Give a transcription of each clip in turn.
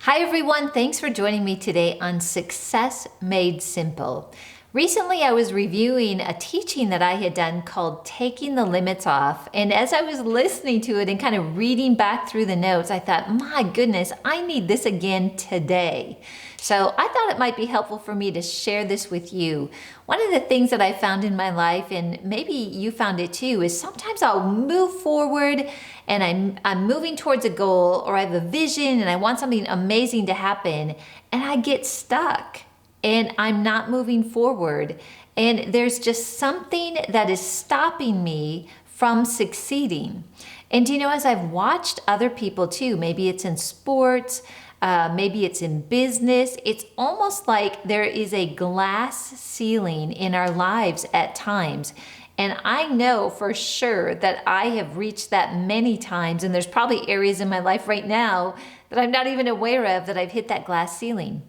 Hi everyone, thanks for joining me today on Success Made Simple. Recently I was reviewing a teaching that I had done called Taking the Limits Off, and as I was listening to it and kind of reading back through the notes, I thought, my goodness, I need this again today. So I thought it might be helpful for me to share this with you. One of the things that I found in my life, and maybe you found it too, is sometimes I'll move forward and I'm moving towards a goal, or I have a vision and I want something amazing to happen, and I get stuck and I'm not moving forward. And there's just something that is stopping me from succeeding. And as I've watched other people too, maybe it's in sports, maybe it's in business, it's almost like there is a glass ceiling in our lives at times. And I know for sure that I have reached that many times, and there's probably areas in my life right now that I'm not even aware of that I've hit that glass ceiling.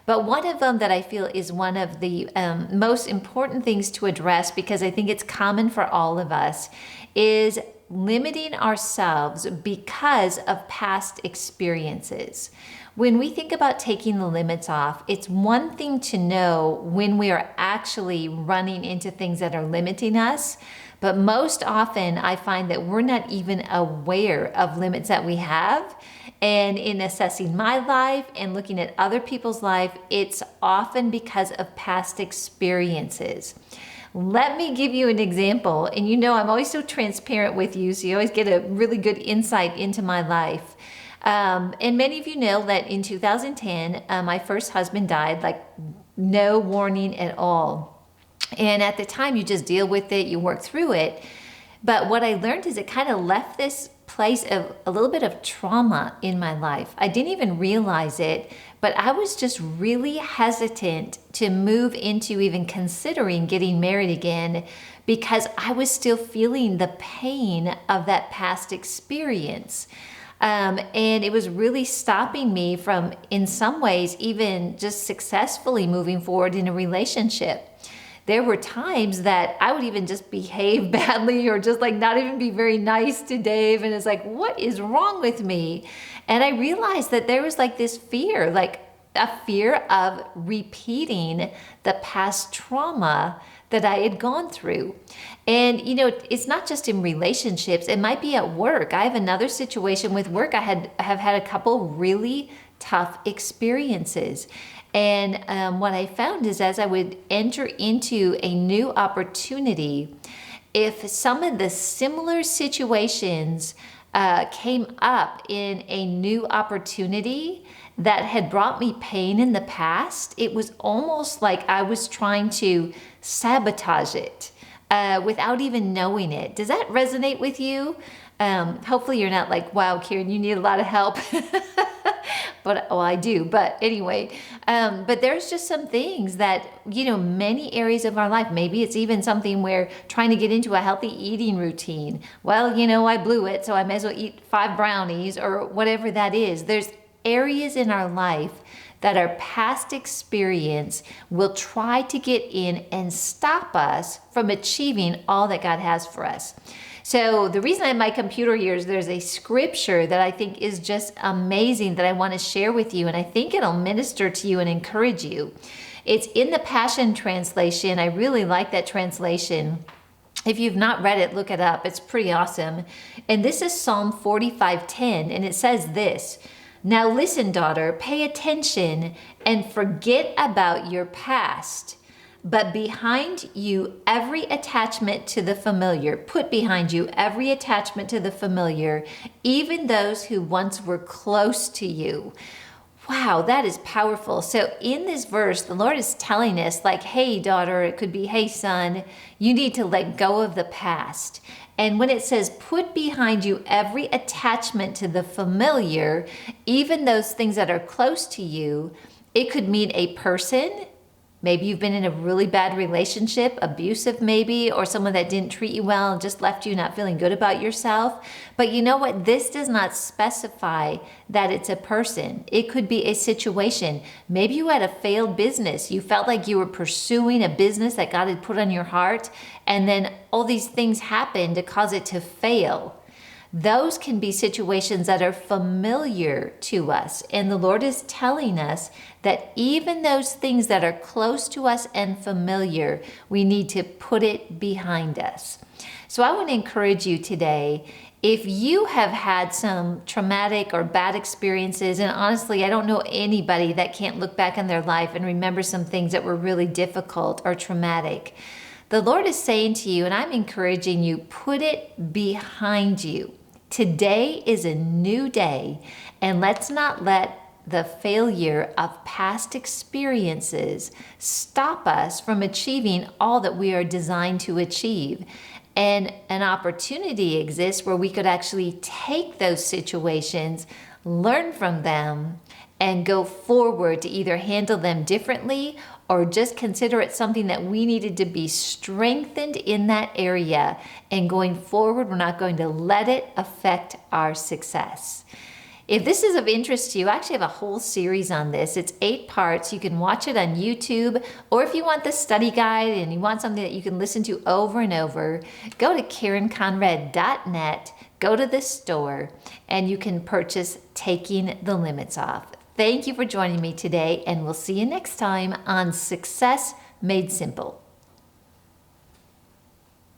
But one of them that I feel is one of the most important things to address, because I think it's common for all of us, is limiting ourselves because of past experiences. When we think about taking the limits off, it's one thing to know when we are actually running into things that are limiting us, but most often I find that we're not even aware of limits that we have. And in assessing my life and looking at other people's life, it's often because of past experiences. Let me give you an example. And I'm always so transparent with you, so you always get a really good insight into my life. And many of you know that in 2010, my first husband died, like no warning at all. And at the time, you just deal with it, you work through it. But what I learned is it kind of left this place of a little bit of trauma in my life. I didn't even realize it, but I was just really hesitant to move into even considering getting married again because I was still feeling the pain of that past experience. And it was really stopping me from, in some ways, even just successfully moving forward in a relationship. There were times that I would even just behave badly or just like not even be very nice to Dave. And it's like, what is wrong with me? And I realized that there was like this fear, like a fear of repeating the past trauma that I had gone through. And it's not just in relationships, it might be at work. I have another situation with work. I have had a couple really tough experiences. And what I found is as I would enter into a new opportunity, if some of the similar situations came up in a new opportunity that had brought me pain in the past, it was almost like I was trying to sabotage it without even knowing it. Does that resonate with you? Hopefully you're not like, wow, Karen, you need a lot of help. But I do. But anyway, but there's just some things that, many areas of our life, maybe it's even something where trying to get into a healthy eating routine. Well, I blew it, so I may as well eat 5 brownies or whatever that is. There's areas in our life that our past experience will try to get in and stop us from achieving all that God has for us. So the reason I have my computer here is there's a scripture that I think is just amazing that I want to share with you, and I think it'll minister to you and encourage you. It's in the Passion Translation. I really like that translation. If you've not read it, look it up. It's pretty awesome. And this is Psalm 45:10, and it says this: "Now listen, daughter, pay attention and forget about your past. But behind you, every attachment to the familiar, put behind you every attachment to the familiar, even those who once were close to you." Wow, that is powerful. So in this verse, the Lord is telling us like, hey, daughter, it could be, hey, son, you need to let go of the past. And when it says, put behind you every attachment to the familiar, even those things that are close to you, it could mean a person. Maybe you've been in a really bad relationship, abusive maybe, or someone that didn't treat you well and just left you not feeling good about yourself. But you know what? This does not specify that it's a person. It could be a situation. Maybe you had a failed business. You felt like you were pursuing a business that God had put on your heart, and then all these things happened to cause it to fail. Those can be situations that are familiar to us. And the Lord is telling us that even those things that are close to us and familiar, we need to put it behind us. So I want to encourage you today, if you have had some traumatic or bad experiences, and honestly, I don't know anybody that can't look back in their life and remember some things that were really difficult or traumatic. The Lord is saying to you, and I'm encouraging you, put it behind you. Today is a new day, and let's not let the failure of past experiences stop us from achieving all that we are designed to achieve. And an opportunity exists where we could actually take those situations, learn from them, and go forward to either handle them differently or just consider it something that we needed to be strengthened in that area. And going forward, we're not going to let it affect our success. If this is of interest to you, I actually have a whole series on this. It's 8 parts. You can watch it on YouTube, or if you want the study guide and you want something that you can listen to over and over, go to KarenConrad.net, go to the store, and you can purchase Taking the Limits Off. Thank you for joining me today, and we'll see you next time on Success Made Simple.